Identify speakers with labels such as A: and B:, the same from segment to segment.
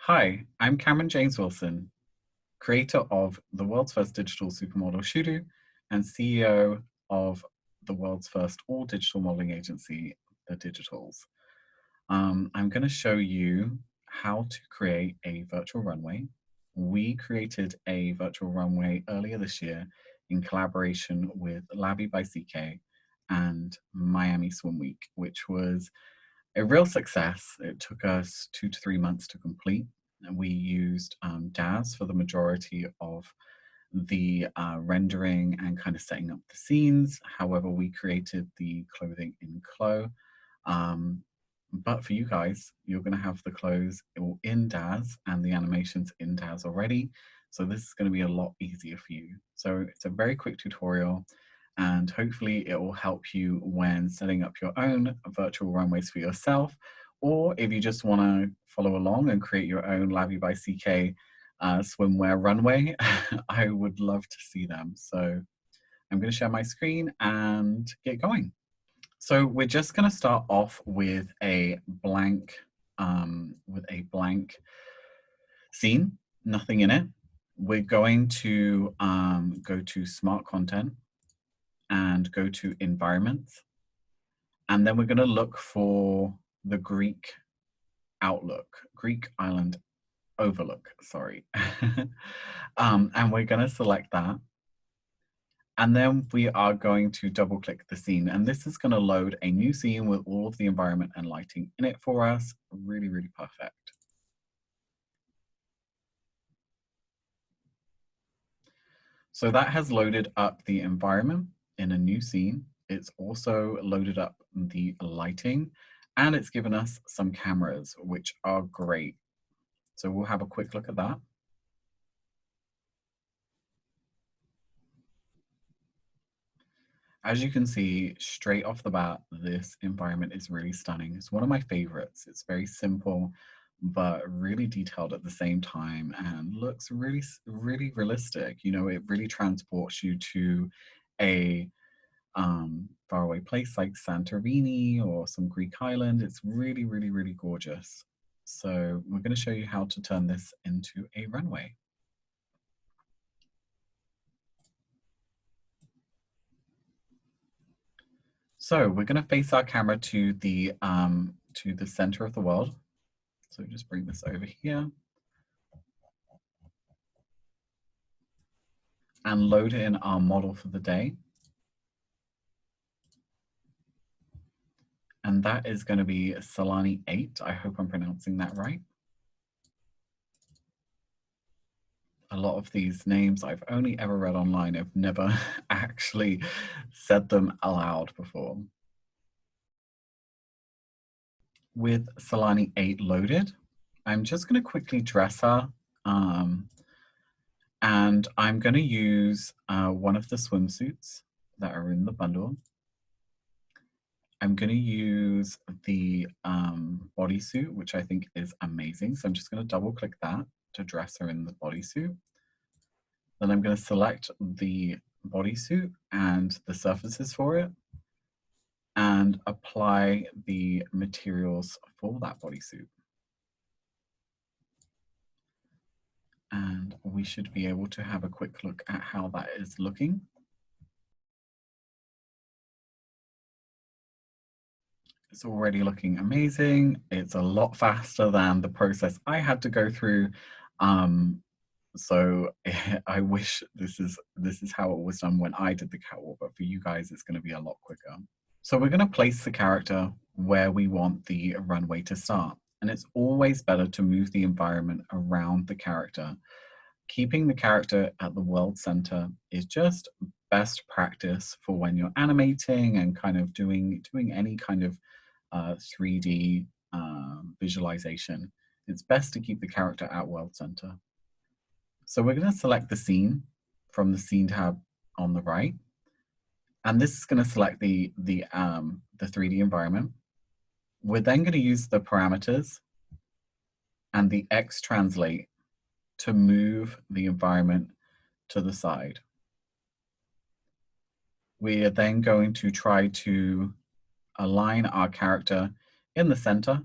A: Hi, I'm Cameron James Wilson, creator of the world's first digital supermodel Shudu and CEO of the world's first all-digital modeling agency, the Diigitals. I'm going to show you how to create a virtual runway. We created a virtual runway earlier this year in collaboration with LavieByCk and Miami Swim Week, which was a real success. It took us 2 to 3 months to complete. And we used Daz for the majority of the rendering and kind of setting up the scenes. However, we created the clothing in Clo. But for you guys, you're going to have the clothes all in Daz and the animations in Daz already. So this is going to be a lot easier for you. So it's a very quick tutorial, and hopefully it will help you when setting up your own virtual runways for yourself, or if you just want to follow along and create your own LavieByCk swimwear runway, I would love to see them. So I'm going to share my screen and get going. So we're just going to start off with a blank scene, nothing in it. We're going to go to Smart Content and go to Environments. And then we're going to look for the Greek Island Overlook, sorry. And we're going to select that. And then we are going to double click the scene. And this is going to load a new scene with all of the environment and lighting in it for us. Really, really perfect. So that has loaded up the environment in a new scene. It's also loaded up the lighting, and it's given us some cameras, which are great. So we'll have a quick look at that. As you can see, straight off the bat, this environment is really stunning. It's one of my favorites. It's very simple, but really detailed at the same time and looks really, really realistic. You know, it really transports you to a faraway place like Santorini or some Greek island. It's really, really, really gorgeous. So we're going to show you how to turn this into a runway. So we're going to face our camera to the center of the world. So just bring this over here and load in our model for the day. And that is going to be Solani 8. I hope I'm pronouncing that right. A lot of these names I've only ever read online. I've never actually said them aloud before. With Solani 8 loaded, I'm just going to quickly dress her. And I'm going to use one of the swimsuits that are in the bundle. I'm going to use the bodysuit, which I think is amazing. So I'm just going to double click that to dress her in the bodysuit. Then I'm going to select the bodysuit and the surfaces for it and apply the materials for that bodysuit. And we should be able to have a quick look at how that is looking. It's already looking amazing. It's a lot faster than the process I had to go through. So I wish this is how it was done when I did the catwalk, but for you guys, it's going to be a lot quicker. So we're going to place the character where we want the runway to start. And it's always better to move the environment around the character. Keeping the character at the world center is just best practice for when you're animating and kind of doing any kind of 3D visualization. It's best to keep the character at world center. So we're going to select the scene from the scene tab on the right. And this is going to select the 3D environment. We're then going to use the parameters and the X translate to move the environment to the side. We are then going to try to align our character in the center.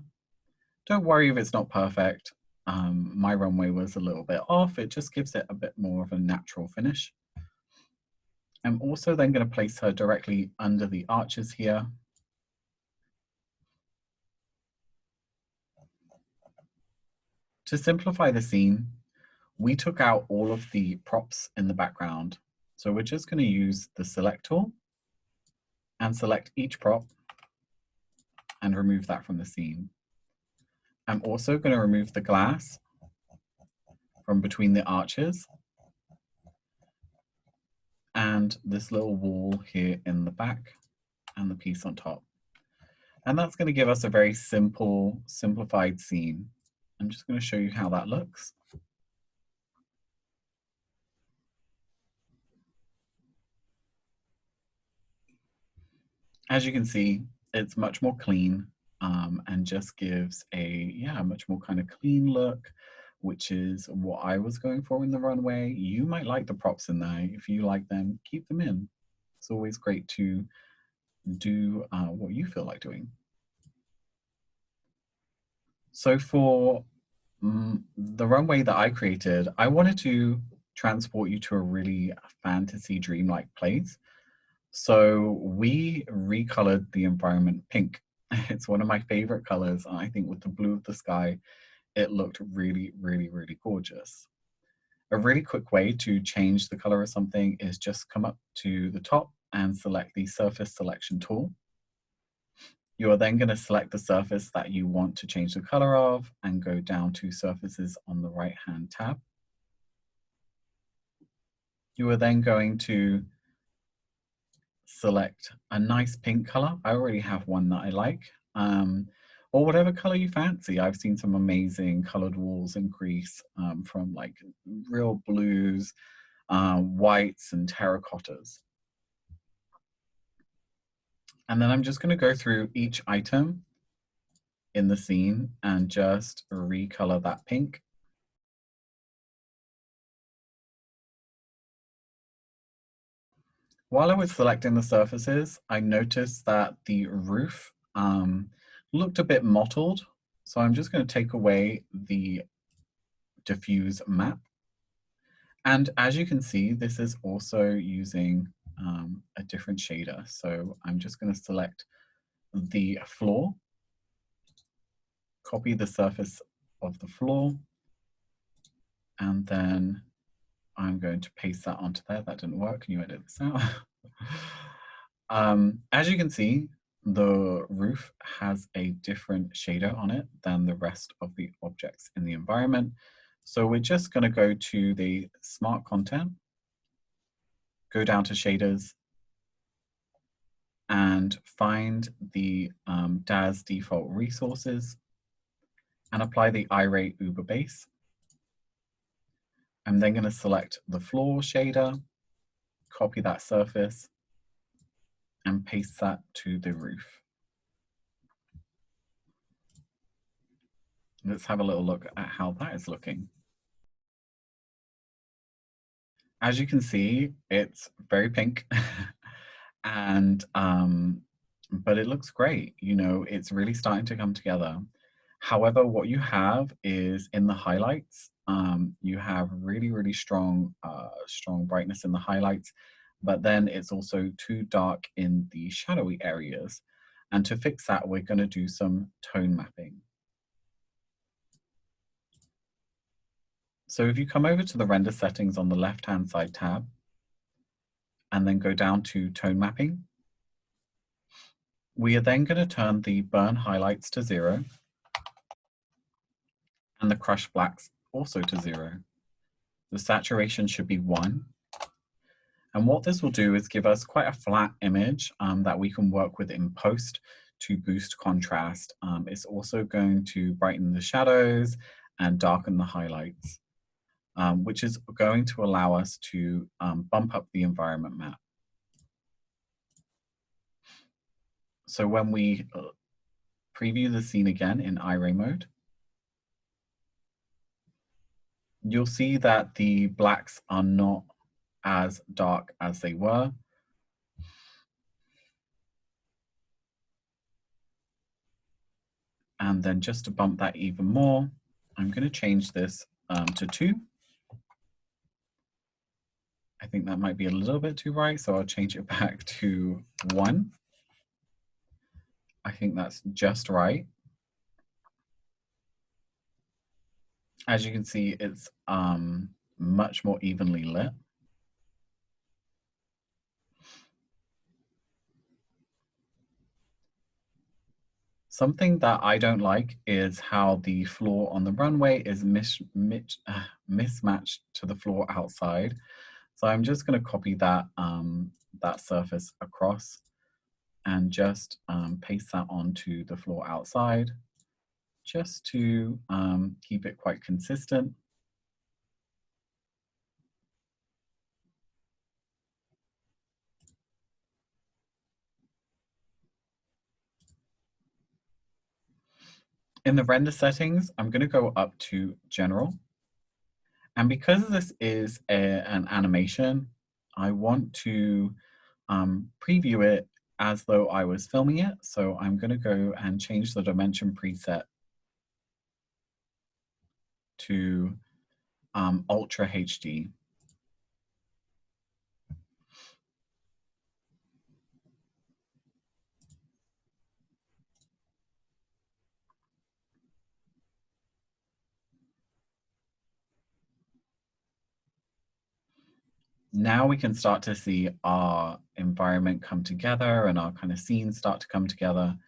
A: Don't worry if it's not perfect. my runway was a little bit off. It just gives it a bit more of a natural finish. I'm also then going to place her directly under the arches here. To simplify the scene, we took out all of the props in the background. So we're just going to use the select tool and select each prop and remove that from the scene. I'm also going to remove the glass from between the arches and this little wall here in the back and the piece on top. And that's going to give us a very simple, simplified scene. I'm just going to show you how that looks. As you can see, it's much more clean and just gives a much more kind of clean look, which is what I was going for in the runway. You might like the props in there. If you like them, keep them in. It's always great to do what you feel like doing. So for the runway that I created, I wanted to transport you to a really fantasy dreamlike place. So we recolored the environment pink. It's one of my favorite colors, and I think with the blue of the sky, it looked really, really, really gorgeous. A really quick way to change the color of something is just come up to the top and select the surface selection tool. You are then going to select the surface that you want to change the color of and go down to surfaces on the right-hand tab. You are then going to select a nice pink color. I already have one that I like, or whatever color you fancy. I've seen some amazing colored walls in Greece from like real blues, whites and terracottas. And then I'm just going to go through each item in the scene and just recolor that pink. While I was selecting the surfaces, I noticed that the roof looked a bit mottled. So I'm just going to take away the diffuse map. And as you can see, this is also using a different shader. So I'm just going to select the floor, copy the surface of the floor, and then I'm going to paste that onto there. That didn't work. Can you edit this out? As you can see, the roof has a different shader on it than the rest of the objects in the environment. So we're just going to go to the Smart Content, go down to Shaders, and find the Daz default resources and apply the iRay Uber base. I'm then going to select the floor shader, copy that surface, and paste that to the roof. Let's have a little look at how that is looking. As you can see, it's very pink and but it looks great. You know, it's really starting to come together. However, what you have is in the highlights, you have really, really strong, strong brightness in the highlights, but then it's also too dark in the shadowy areas. And to fix that, we're going to do some tone mapping. So if you come over to the render settings on the left-hand side tab, and then go down to tone mapping, we are then going to turn the burn highlights to 0 and the crush blacks also to 0. The saturation should be 1. And what this will do is give us quite a flat image that we can work with in post to boost contrast. It's also going to brighten the shadows and darken the highlights, which is going to allow us to bump up the environment map. So when we preview the scene again in iRay mode, you'll see that the blacks are not as dark as they were. And then just to bump that even more, I'm going to change this to 2. I think that might be a little bit too bright, so I'll change it back to 1. I think that's just right. As you can see, it's much more evenly lit. Something that I don't like is how the floor on the runway is mismatched to the floor outside. So I'm just going to copy that, that surface across and just paste that onto the floor outside, just to keep it quite consistent. In the render settings, I'm going to go up to General. And because this is an animation, I want to preview it as though I was filming it. So I'm going to go and change the dimension preset to Ultra HD. Now we can start to see our environment come together and our kind of scenes start to come together,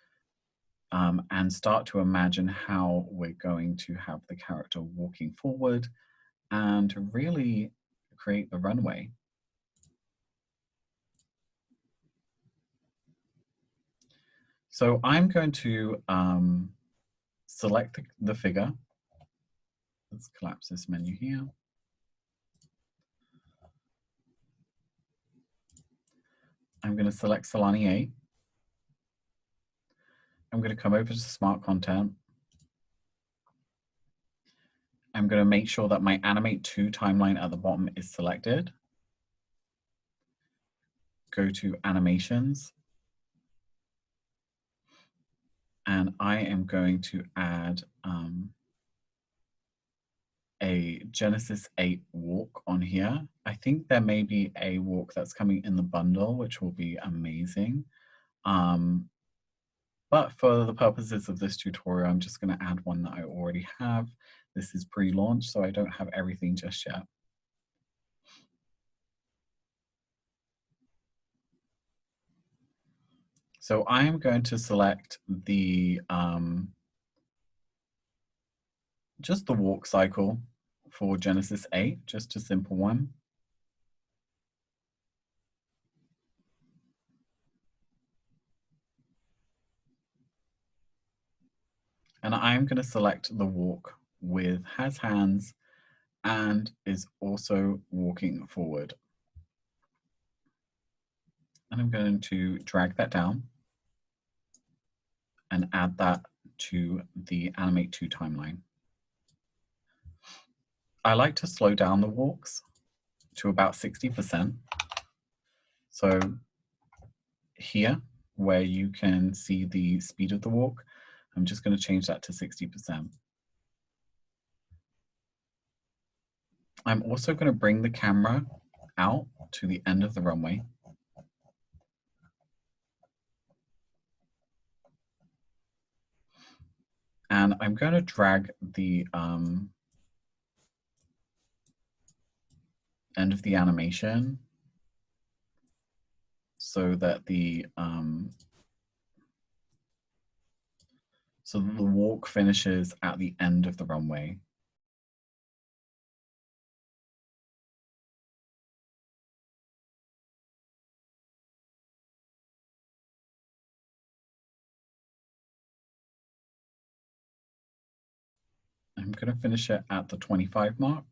A: and start to imagine how we're going to have the character walking forward and really create the runway. So I'm going to select the figure. Let's collapse this menu here. I'm going to select Solani 8. I'm going to come over to Smart Content. I'm going to make sure that my Animate To timeline at the bottom is selected. Go to Animations. And I am going to add a Genesis 8 walk on here. I think there may be a walk that's coming in the bundle, which will be amazing. But for the purposes of this tutorial, I'm just going to add one that I already have. This is pre-launch, so I don't have everything just yet. So I am going to select the just the walk cycle for Genesis 8, just a simple one. And I'm going to select the walk with has hands and is also walking forward. And I'm going to drag that down and add that to the Animate To timeline. I like to slow down the walks to about 60%. So here, where you can see the speed of the walk, I'm just going to change that to 60%. I'm also going to bring the camera out to the end of the runway. And I'm going to drag the end of the animation so that the walk finishes at the end of the runway. I'm going to finish it at the 25 mark.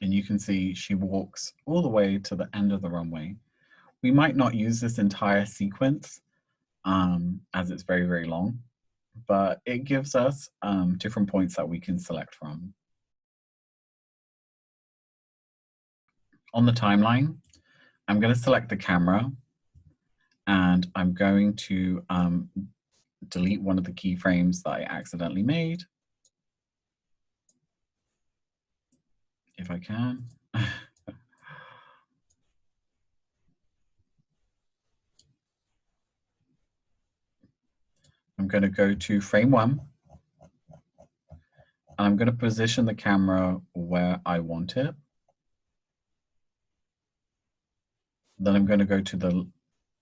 A: And you can see she walks all the way to the end of the runway. We might not use this entire sequence as it's very, very long, but it gives us different points that we can select from. On the timeline, I'm going to select the camera and I'm going to delete one of the keyframes that I accidentally made, if I can. I'm going to go to frame 1, and I'm going to position the camera where I want it. Then I'm going to go to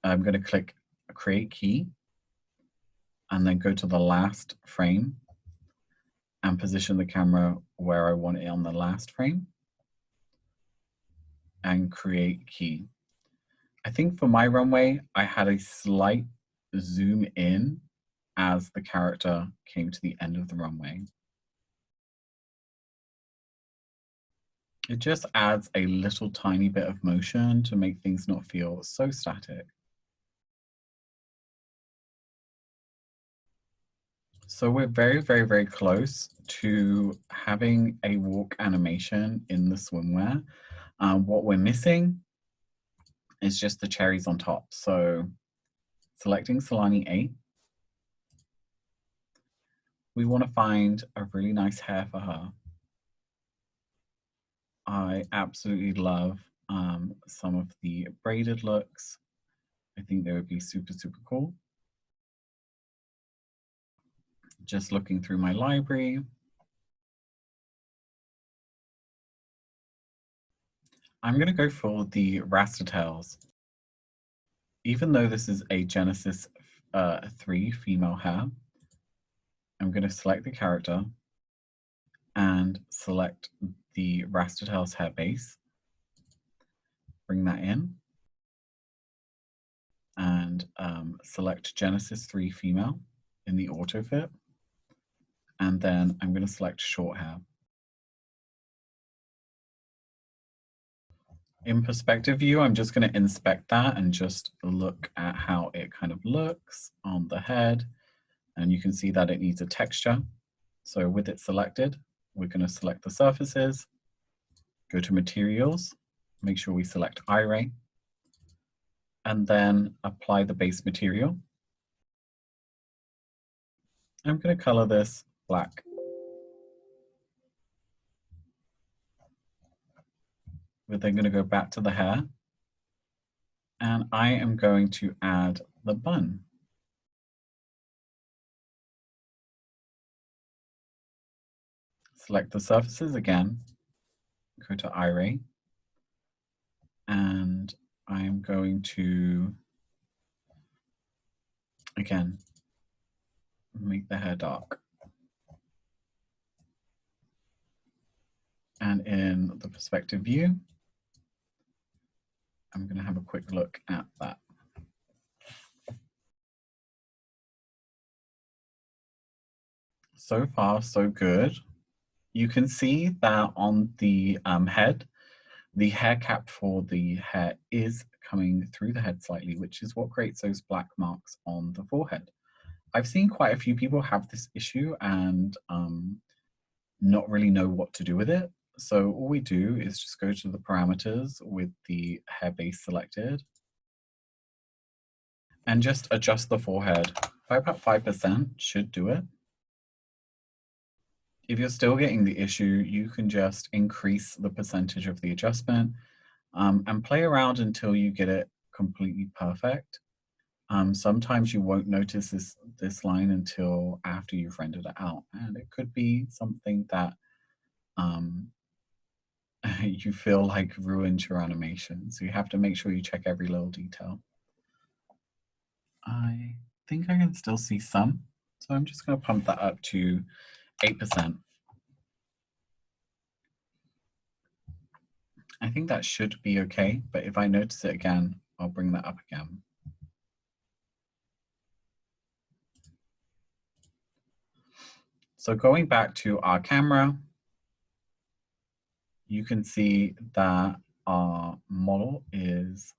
A: I'm going to click Create Key, and then go to the last frame and position the camera where I want it on the last frame, and Create Key. I think for my runway, I had a slight zoom in as the character came to the end of the runway. It just adds a little tiny bit of motion to make things not feel so static. So we're very, very, very close to having a walk animation in the swimwear. What we're missing is just the cherries on top. So selecting Solani 8, we want to find a really nice hair for her. I absolutely love some of the braided looks. I think they would be super, super cool. Just looking through my library. I'm going to go for the rastertails. Even though this is a Genesis 3 female hair, I'm going to select the character and select the rastertails hair base. Bring that in and select Genesis 3 female in the auto fit. And then I'm going to select short hair. In perspective view, I'm just going to inspect that and just look at how it kind of looks on the head. And you can see that it needs a texture. So with it selected, we're going to select the surfaces, go to materials, make sure we select iRay, and then apply the base material. I'm going to color this black. We're then going to go back to the hair, and I am going to add the bun. Select the surfaces again, go to iRay, and I'm going to, again, make the hair dark. And in the perspective view, I'm going to have a quick look at that. So far, so good. You can see that on the head, the hair cap for the hair is coming through the head slightly, which is what creates those black marks on the forehead. I've seen quite a few people have this issue and not really know what to do with it. So all we do is just go to the parameters with the hair base selected and just adjust the forehead by about 5% should do it. If you're still getting the issue, you can just increase the percentage of the adjustment and play around until you get it completely perfect. Sometimes you won't notice this line until after you've rendered it out, and it could be something that you feel like ruined your animation. So you have to make sure you check every little detail. I think I can still see some, so I'm just going to pump that up to 8%. I think that should be okay, but if I notice it again, I'll bring that up again. So going back to our camera, you can see that our model is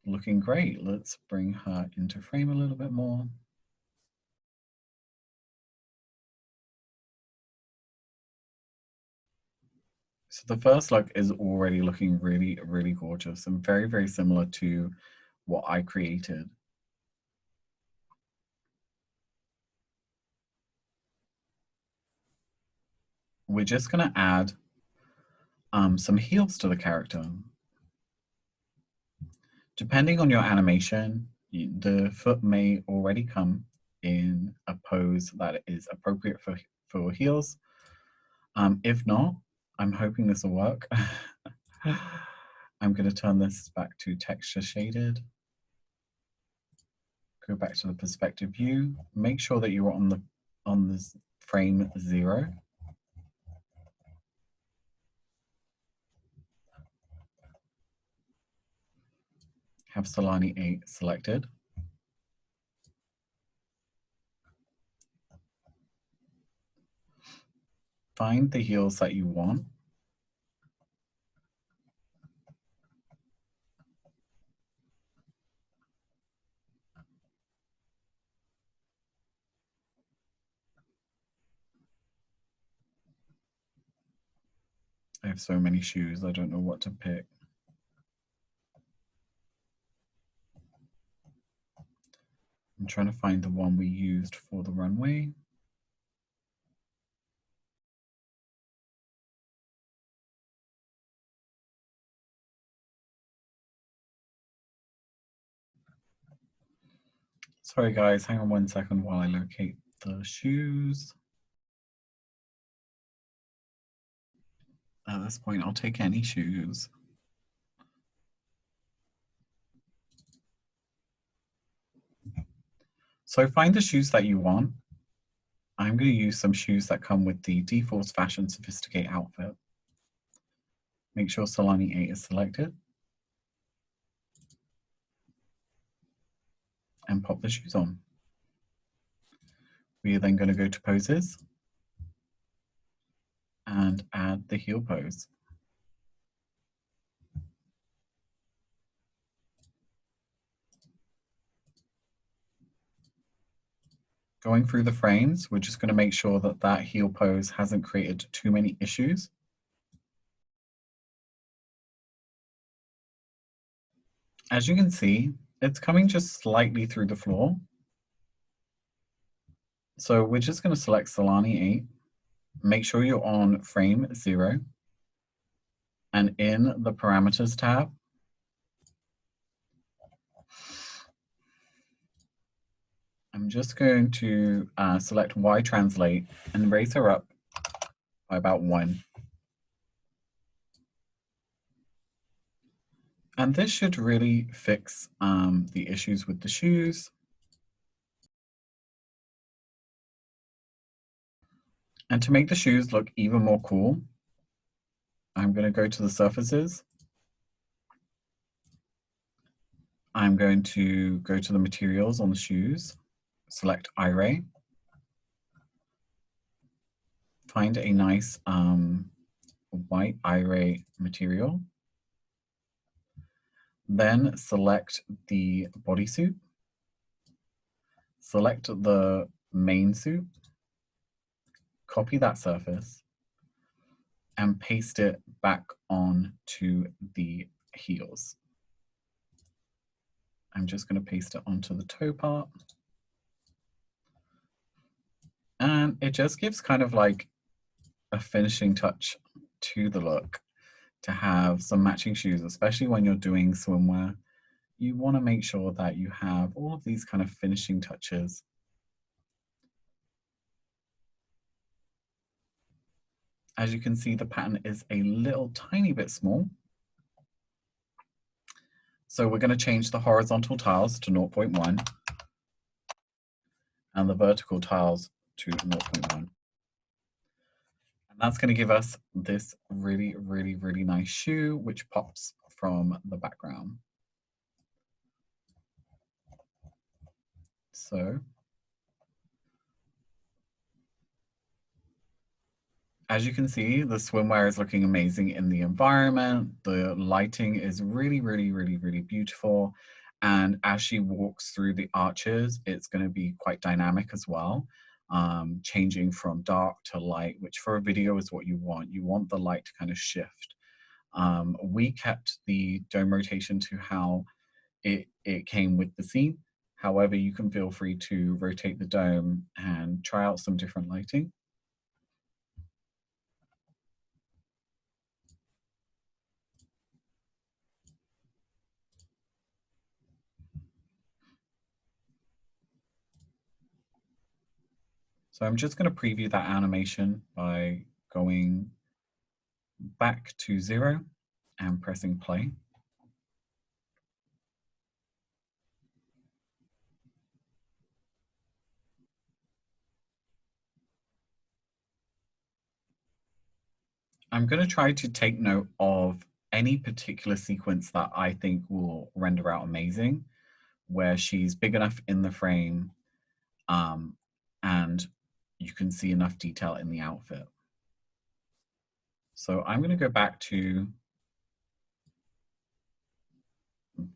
A: looking great. Let's bring her into frame a little bit more. So the first look is already looking really, really gorgeous and very, very similar to what I created. we're just going to add some heels to the character. Depending on your animation, the foot may already come in a pose that is appropriate for heels. If not, I'm hoping this will work. I'm going to turn this back to texture shaded. Go back to the perspective view. Make sure that you're on this frame 0. Have Solani 8 selected. Find the heels that you want. I have so many shoes, I don't know what to pick. I'm trying to find the one we used for the runway. Sorry guys, hang on 1 second while I locate the shoes. At this point, I'll take any shoes. So find the shoes that you want. I'm going to use some shoes that come with the Diigitals Fashion Sophisticate outfit. Make sure Solani 8 is selected. And pop the shoes on. We are then going to go to poses and add the heel pose. Going through the frames, we're just going to make sure that that heel pose hasn't created too many issues. As you can see, it's coming just slightly through the floor. So we're just going to select Solani 8. Make sure you're on frame 0. And in the parameters tab, I'm just going to select Y translate and raise her up by about 1. And this should really fix the issues with the shoes. And to make the shoes look even more cool, I'm going to go to the surfaces. I'm going to go to the materials on the shoes, select Iray, find a nice white Iray material, then select the bodysuit, select the main suit, copy that surface, and paste it back on to the heels. I'm just going to paste it onto the toe part. And it just gives kind of like a finishing touch to the look to have some matching shoes, especially when you're doing swimwear. You want to make sure that you have all of these kind of finishing touches. As you can see, the pattern is a little tiny bit small. So we're going to change the horizontal tiles to 0.1 and the vertical tiles to 0.1. And that's going to give us this really, really, really nice shoe, which pops from the background. So as you can see, the swimwear is looking amazing in the environment. The lighting is really, really, really, really beautiful. And as she walks through the arches, it's going to be quite dynamic as well, changing from dark to light, which for a video is what you want. You want the light to kind of shift. We kept the dome rotation to how it came with the scene. However, you can feel free to rotate the dome and try out some different lighting. So I'm just going to preview that animation by going back to 0 and pressing play. I'm going to try to take note of any particular sequence that I think will render out amazing, where she's big enough in the frame and you can see enough detail in the outfit. So I'm going to go back to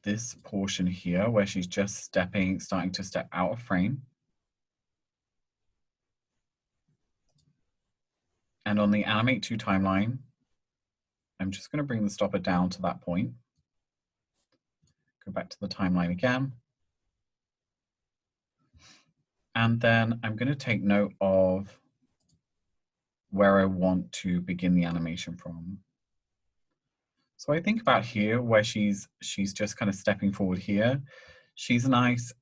A: this portion here where she's just starting to step out of frame. And on the Animate to timeline, I'm just going to bring the stopper down to that point. Go back to the timeline again. And then I'm going to take note of where I want to begin the animation from. So I think about here where she's just kind of stepping forward here. She's nice,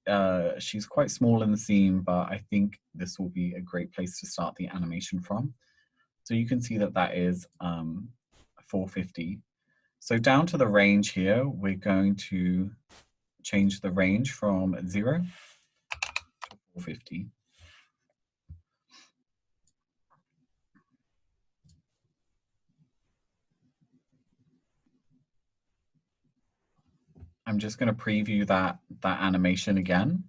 A: she's quite small in the scene, but I think this will be a great place to start the animation from. So you can see that that is 450. So down to the range here, we're going to change the range from 0 to 450. I'm just going to preview that animation again.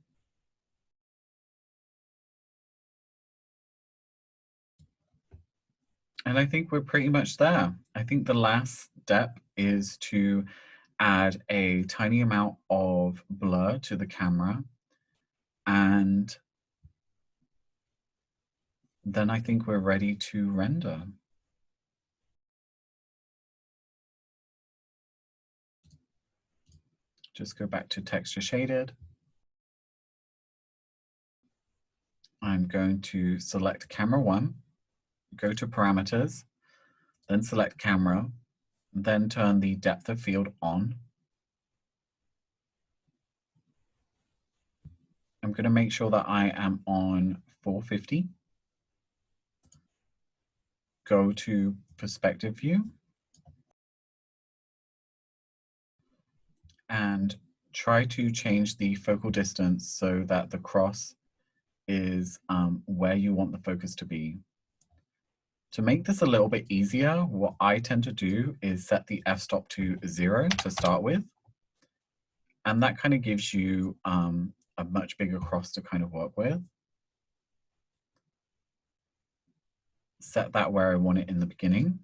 A: And I think we're pretty much there. I think the last step is to add a tiny amount of blur to the camera. And then I think we're ready to render. Just go back to texture shaded. I'm going to select camera 1, go to parameters, then select camera, then turn the depth of field on. I'm going to make sure that I am on 450. Go to perspective view and try to change the focal distance so that the cross is where you want the focus to be. To make this a little bit easier, what I tend to do is set the f-stop to 0 to start with. And that kind of gives you a much bigger cross to kind of work with. Set that where I want it in the beginning.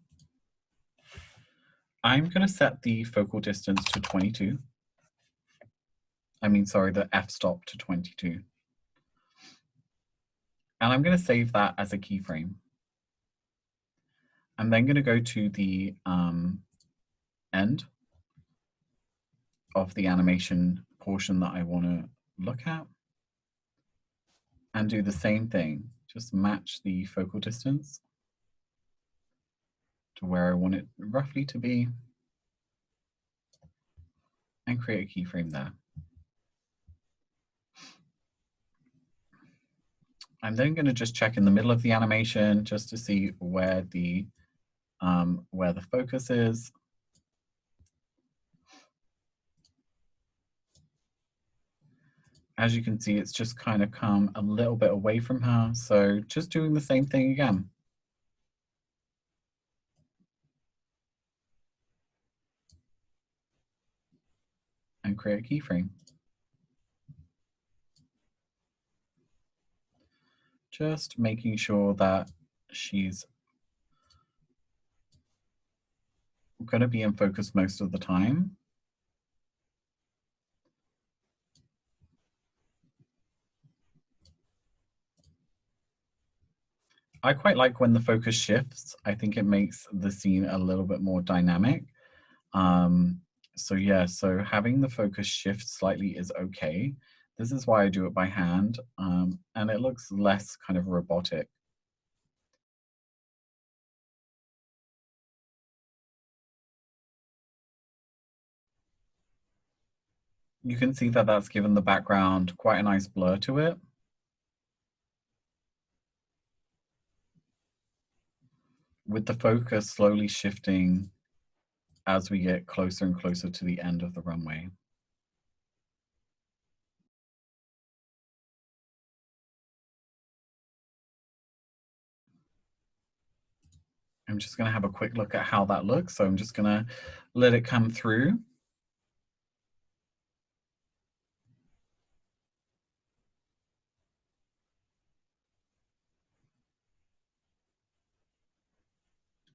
A: I'm going to set the focal distance to 22. The f-stop to 22. And I'm going to save that as a keyframe. I'm then going to go to the end of the animation portion that I want to look at and do the same thing. Just match the focal distance to where I want it roughly to be and create a keyframe there. I'm then going to just check in the middle of the animation just to see where the focus is. As you can see, it's just kind of come a little bit away from her. So just doing the same thing again. And create a keyframe. Just making sure that she's going to be in focus most of the time. I quite like when the focus shifts. I think it makes the scene a little bit more dynamic. So having the focus shift slightly is okay. This is why I do it by hand, and it looks less kind of robotic. You can see that that's given the background quite a nice blur to it. with the focus slowly shifting as we get closer and closer to the end of the runway. I'm just going to have a quick look at how that looks. So I'm just going to let it come through.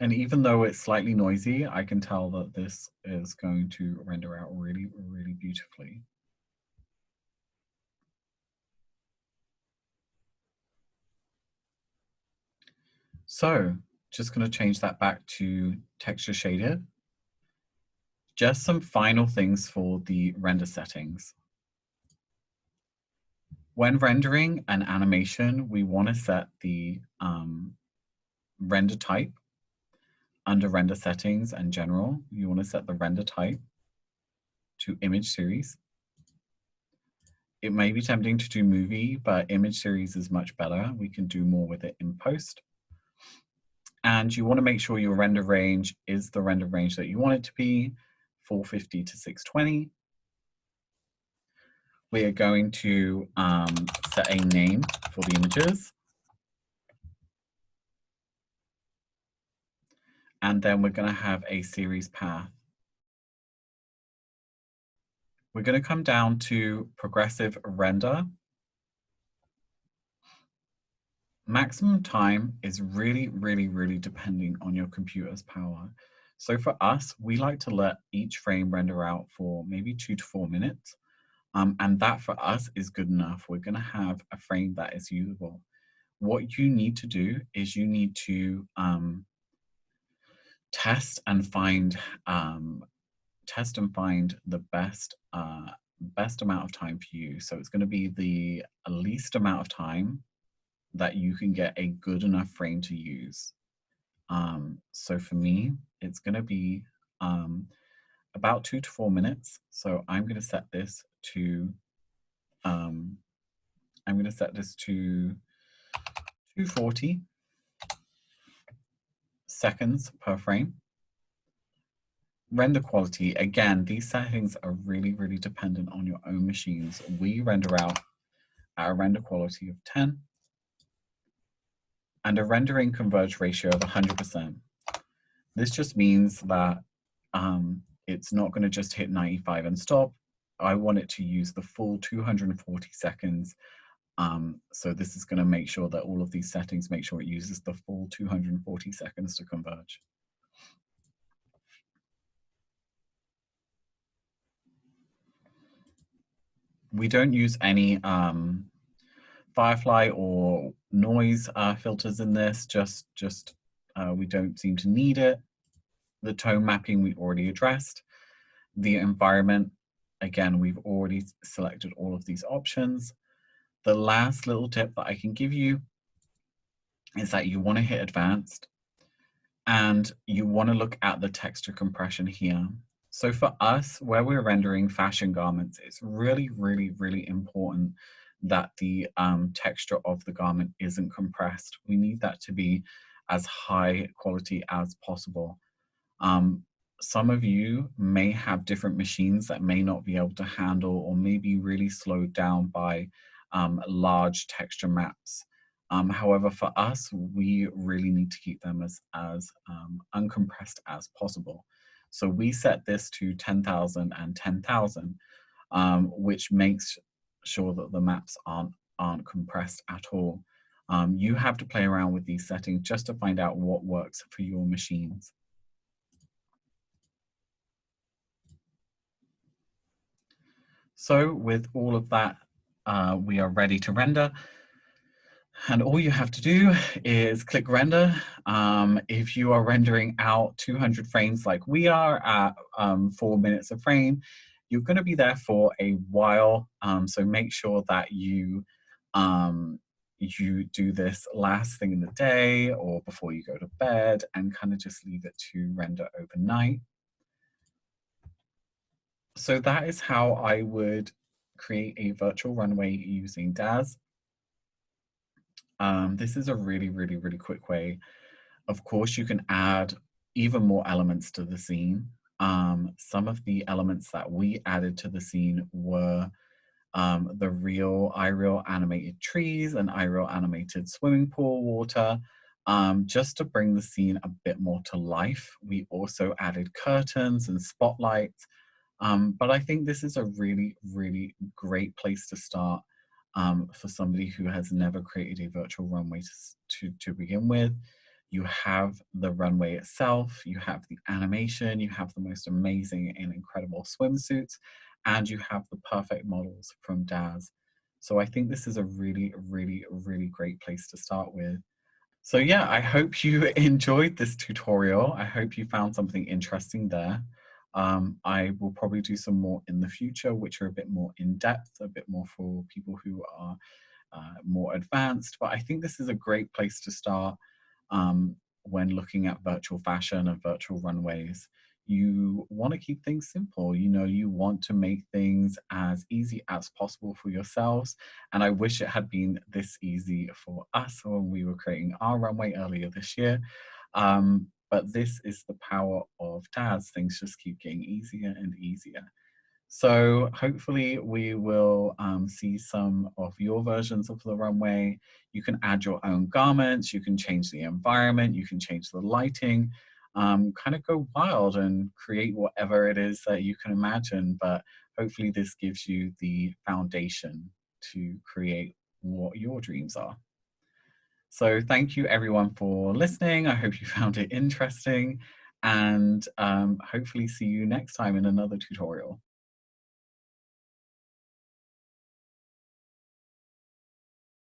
A: And even though it's slightly noisy, I can tell that this is going to render out really, really beautifully. So just going to change that back to texture shaded. Just some final things for the render settings. When rendering an animation, we want to set the render type under render settings and general. You want to set the render type to image series. It may be tempting to do movie, but image series is much better. We can do more with it in post. And you want to make sure your render range is the render range that you want it to be, 450 to 620. We are going to set a name for the images. And then we're going to have a series path. We're going to come down to progressive render. Maximum time is really, really, really depending on your computer's power. So for us, we like to let each frame render out for maybe 2 to 4 minutes. And that for us is good enough. We're going to have a frame that is usable. What you need to do is you need to test and find the best amount of time for you. So it's going to be the least amount of time that you can get a good enough frame to use. So for me, it's going to be about 2 to 4 minutes. So I'm going to set this to 240 seconds per frame. Render quality, again, these settings are really, really dependent on your own machines. We render out at a render quality of 10 and a rendering converge ratio of 100%. This just means that it's not going to just hit 95 and stop. I want it to use the full 240 seconds. So this is going to make sure that all of these settings make sure it uses the full 240 seconds to converge. We don't use any firefly or noise filters in this, we don't seem to need it. The tone mapping we already addressed. The environment, again, we've already selected all of these options. The last little tip that I can give you is that you want to hit advanced and you want to look at the texture compression here. So for us, where we're rendering fashion garments, it's really, really, really important that the texture of the garment isn't compressed. We need that to be as high quality as possible. Some of you may have different machines that may not be able to handle or may be really slowed down by large texture maps. However, for us, we really need to keep them as uncompressed as possible. So we set this to 10,000 and 10,000, which makes sure that the maps aren't compressed at all. You have to play around with these settings just to find out what works for your machines. So with all of that, we are ready to render. And all you have to do is click render. If you are rendering out 200 frames like we are at 4 minutes a frame, you're going to be there for a while. So make sure that you do this last thing in the day or before you go to bed and kind of just leave it to render overnight. So that is how I would create a virtual runway using Daz. This is a really, really, really quick way. Of course, you can add even more elements to the scene. Some of the elements that we added to the scene were the iReal animated trees and iReal animated swimming pool water, just to bring the scene a bit more to life. We also added curtains and spotlights, but I think this is a really, really great place to start for somebody who has never created a virtual runway to begin with. You have the runway itself, you have the animation, you have the most amazing and incredible swimsuits, and you have the perfect models from Daz. So I think this is a really, really, really great place to start with. So yeah, I hope you enjoyed this tutorial. I hope you found something interesting there. I will probably do some more in the future, which are a bit more in depth, a bit more for people who are more advanced. But I think this is a great place to start when looking at virtual fashion and virtual runways. You want to keep things simple. You know, you want to make things as easy as possible for yourselves. And I wish it had been this easy for us when we were creating our runway earlier this year. But this is the power of Daz. Things just keep getting easier and easier. So hopefully we will see some of your versions of the runway. You can add your own garments, you can change the environment, you can change the lighting, kind of go wild and create whatever it is that you can imagine. But hopefully this gives you the foundation to create what your dreams are. So thank you everyone for listening. I hope you found it interesting, and hopefully see you next time in another tutorial.